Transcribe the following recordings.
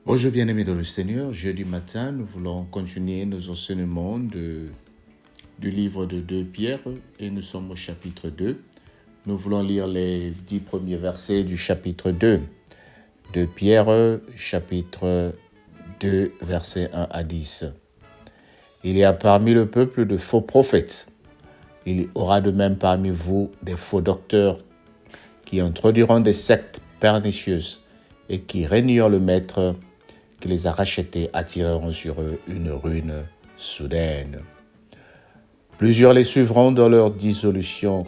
Bonjour bien-aimés dans le Seigneur, jeudi matin, nous voulons continuer nos enseignements du livre de 2 Pierre et nous sommes au chapitre 2. Nous voulons lire les 10 premiers versets du chapitre 2. 2 Pierre, chapitre 2, versets 1 à 10. Il y a parmi le peuple de faux prophètes. Il y aura de même parmi vous des faux docteurs qui introduiront des sectes pernicieuses et qui, régnant le maître qui les a rachetés, attireront sur eux une ruine soudaine. Plusieurs les suivront dans leur dissolution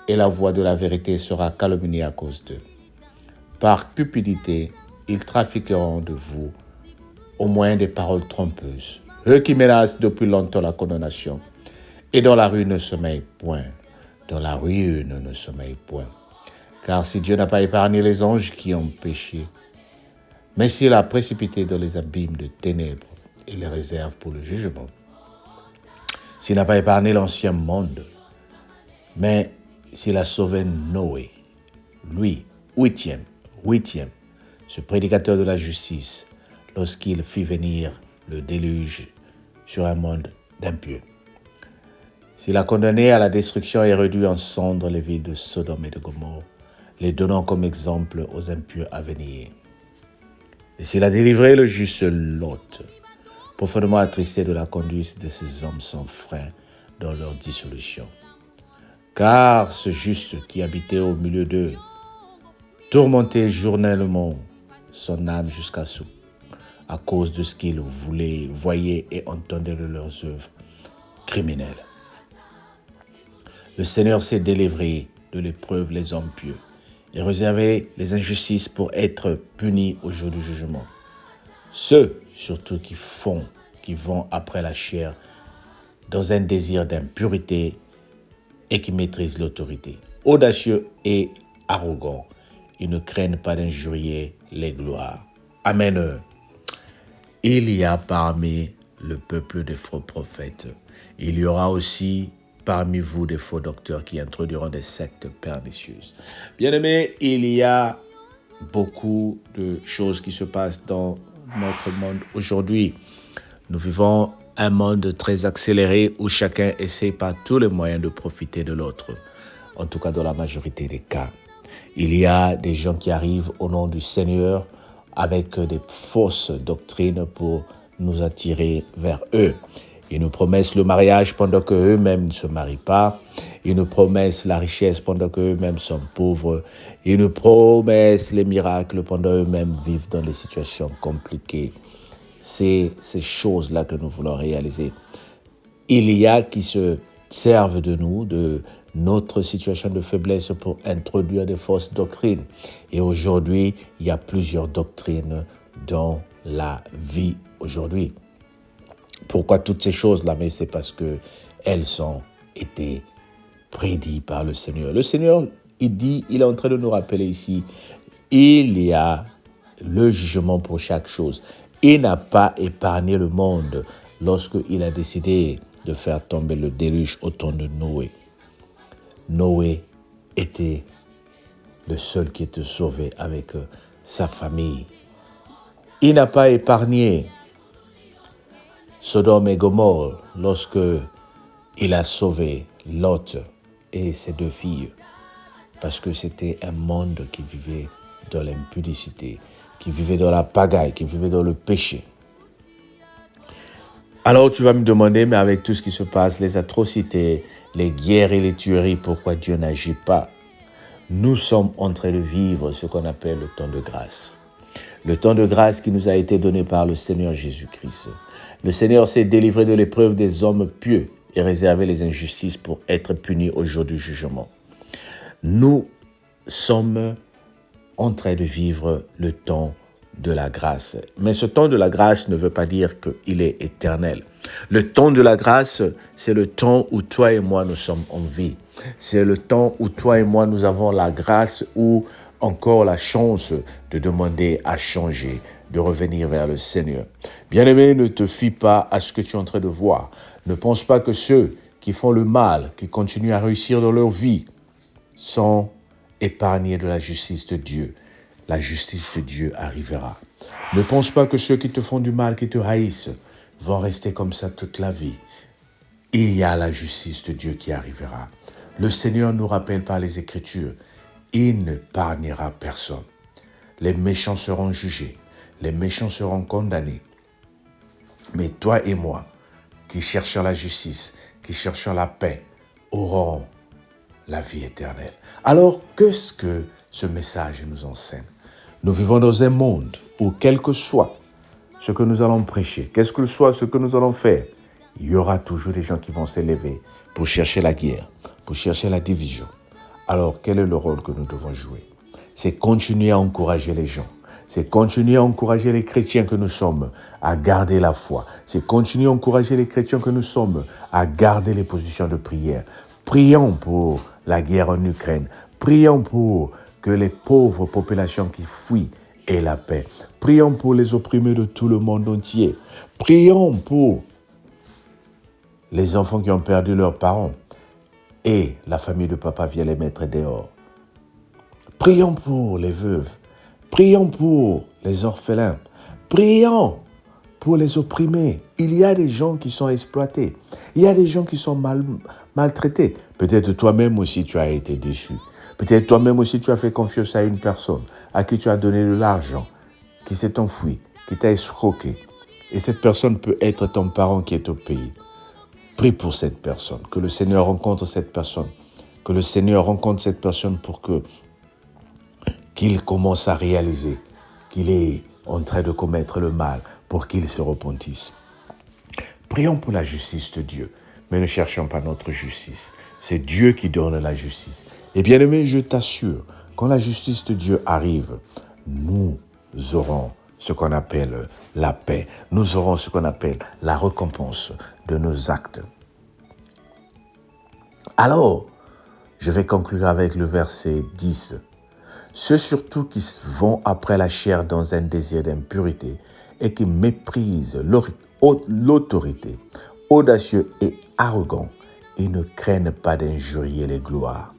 et la voix de la vérité sera calomniée à cause d'eux. Par cupidité, ils trafiqueront de vous au moyen des paroles trompeuses, eux qui menacent depuis longtemps la condamnation et dont la ruine ne sommeille point, Car si Dieu n'a pas épargné les anges qui ont péché, mais s'il a précipité dans les abîmes de ténèbres et les réserve pour le jugement, s'il n'a pas épargné l'ancien monde, mais s'il a sauvé Noé, lui, huitième, ce prédicateur de la justice, lorsqu'il fit venir le déluge sur un monde d'impieux. S'il a condamné à la destruction et réduit en cendres les villes de Sodome et de Gomorrhe, les donnant comme exemple aux impieux à venir. Et s'il a délivré le juste Lot, profondément attristé de la conduite de ces hommes sans frein dans leur dissolution. Car ce juste qui habitait au milieu d'eux, tourmentait journellement son âme jusqu'à sous, à cause de ce qu'il voyait et entendait de leurs œuvres criminelles. Le Seigneur s'est délivré de l'épreuve les hommes pieux et réservé les injustices pour être punis au jour du jugement. Ceux, surtout, qui vont après la chair dans un désir d'impureté et qui maîtrisent l'autorité. Audacieux et arrogants, ils ne craignent pas d'injurier les gloires. Amen. Il y a parmi le peuple des faux prophètes. Il y aura aussi parmi vous des faux docteurs qui introduiront des sectes pernicieuses. Bien-aimés, il y a beaucoup de choses qui se passent dans notre monde aujourd'hui. Nous vivons un monde très accéléré où chacun essaie par tous les moyens de profiter de l'autre. En tout cas, dans la majorité des cas. Il y a des gens qui arrivent au nom du Seigneur avec des fausses doctrines pour nous attirer vers eux. Ils nous promettent le mariage pendant qu'eux-mêmes ne se marient pas. Ils nous promettent la richesse pendant qu'eux-mêmes sont pauvres. Ils nous promettent les miracles pendant qu'eux-mêmes vivent dans des situations compliquées. C'est ces choses-là que nous voulons réaliser. Il y a qui se servent de nous, de notre situation de faiblesse pour introduire des fausses doctrines. Et aujourd'hui, il y a plusieurs doctrines dans la vie aujourd'hui. Pourquoi toutes ces choses-là? Mais c'est parce qu'elles ont été prédites par le Seigneur. Le Seigneur, il est en train de nous rappeler ici, il y a le jugement pour chaque chose. Il n'a pas épargné le monde lorsqu'il a décidé de faire tomber le déluge au temps de Noé. Noé était le seul qui était sauvé avec sa famille. Il n'a pas épargné Sodome et Gomorrhe lorsque il a sauvé Lot et ses 2 filles, parce que c'était un monde qui vivait dans l'impudicité, qui vivait dans la pagaille, qui vivait dans le péché. Alors tu vas me demander, mais avec tout ce qui se passe, les atrocités, les guerres et les tueries, pourquoi Dieu n'agit pas? Nous sommes en train de vivre ce qu'on appelle le temps de grâce. Le temps de grâce qui nous a été donné par le Seigneur Jésus-Christ. Le Seigneur s'est délivré de l'épreuve des hommes pieux et réservé les injustices pour être punis au jour du jugement. Nous sommes en train de vivre le temps de la grâce. Mais ce temps de la grâce ne veut pas dire qu'il est éternel. Le temps de la grâce, c'est le temps où toi et moi nous sommes en vie. C'est le temps où toi et moi nous avons la grâce ou encore la chance de demander à changer, de revenir vers le Seigneur. Bien-aimé, ne te fie pas à ce que tu es en train de voir. Ne pense pas que ceux qui font le mal, qui continuent à réussir dans leur vie, sont épargnés de la justice de Dieu. La justice de Dieu arrivera. Ne pense pas que ceux qui te font du mal, qui te haïssent, vont rester comme ça toute la vie. Il y a la justice de Dieu qui arrivera. Le Seigneur nous rappelle par les Écritures, il ne épargnera personne. Les méchants seront jugés, les méchants seront condamnés. Mais toi et moi, qui cherchons la justice, qui cherchons la paix, auront la vie éternelle. Alors, qu'est-ce que ce message nous enseigne? Nous vivons dans un monde où, quel que soit ce que nous allons prêcher, quel que soit ce que nous allons faire, il y aura toujours des gens qui vont s'élever pour chercher la guerre, pour chercher la division. Alors, quel est le rôle que nous devons jouer? C'est continuer à encourager les gens. C'est continuer à encourager les chrétiens que nous sommes à garder la foi. C'est continuer à encourager les chrétiens que nous sommes à garder les positions de prière. Prions pour la guerre en Ukraine. Prions pour que les pauvres populations qui fuient aient la paix. Prions pour les opprimés de tout le monde entier. Prions pour les enfants qui ont perdu leurs parents et la famille de papa vient les mettre dehors. Prions pour les veuves. Prions pour les orphelins. Prions pour les opprimés. Il y a des gens qui sont exploités. Il y a des gens qui sont maltraités. Peut-être toi-même aussi tu as été déçu. Peut-être toi-même aussi tu as fait confiance à une personne à qui tu as donné de l'argent, qui s'est enfui, qui t'a escroqué. Et cette personne peut être ton parent qui est au pays. Prie pour cette personne, que le Seigneur rencontre cette personne. Que le Seigneur rencontre cette personne pour qu'il commence à réaliser qu'il est en train de commettre le mal, pour qu'il se repentisse. Prions pour la justice de Dieu, mais ne cherchons pas notre justice. C'est Dieu qui donne la justice. Et bien aimé, je t'assure, quand la justice de Dieu arrive, nous aurons ce qu'on appelle la paix. Nous aurons ce qu'on appelle la récompense de nos actes. Alors, je vais conclure avec le verset 10. Ceux surtout qui vont après la chair dans un désir d'impurité et qui méprisent l'autorité, audacieux et arrogants, ils ne craignent pas d'injurier les gloires.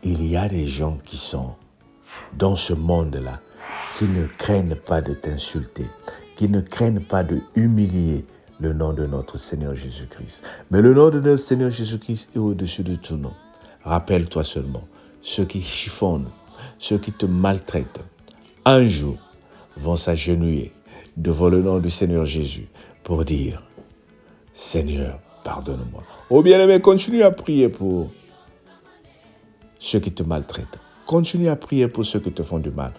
Il y a des gens qui sont dans ce monde-là, qui ne craignent pas de t'insulter, qui ne craignent pas de humilier le nom de notre Seigneur Jésus-Christ. Mais le nom de notre Seigneur Jésus-Christ est au-dessus de tout nom. Rappelle-toi seulement, ceux qui chiffonnent, ceux qui te maltraitent, un jour vont s'agenouiller devant le nom du Seigneur Jésus pour dire « Seigneur, pardonne-moi ». Oh bien-aimé, continue à prier pour ceux qui te maltraitent. Continue à prier pour ceux qui te font du mal.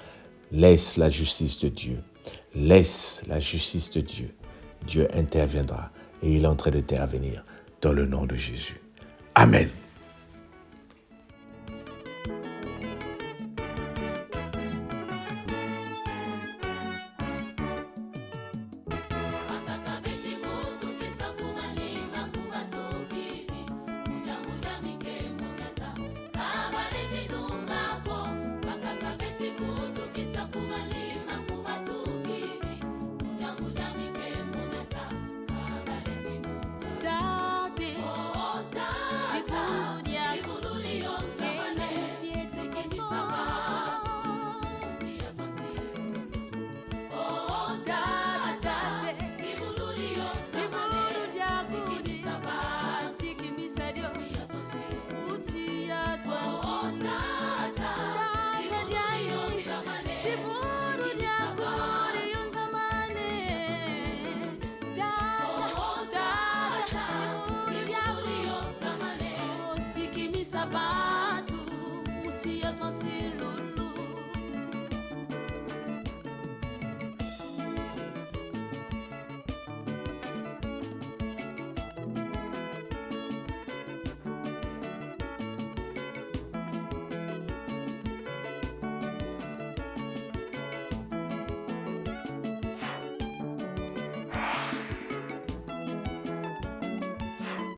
Laisse la justice de Dieu. Laisse la justice de Dieu. Dieu interviendra et il est en train d'intervenir dans le nom de Jésus. Amen.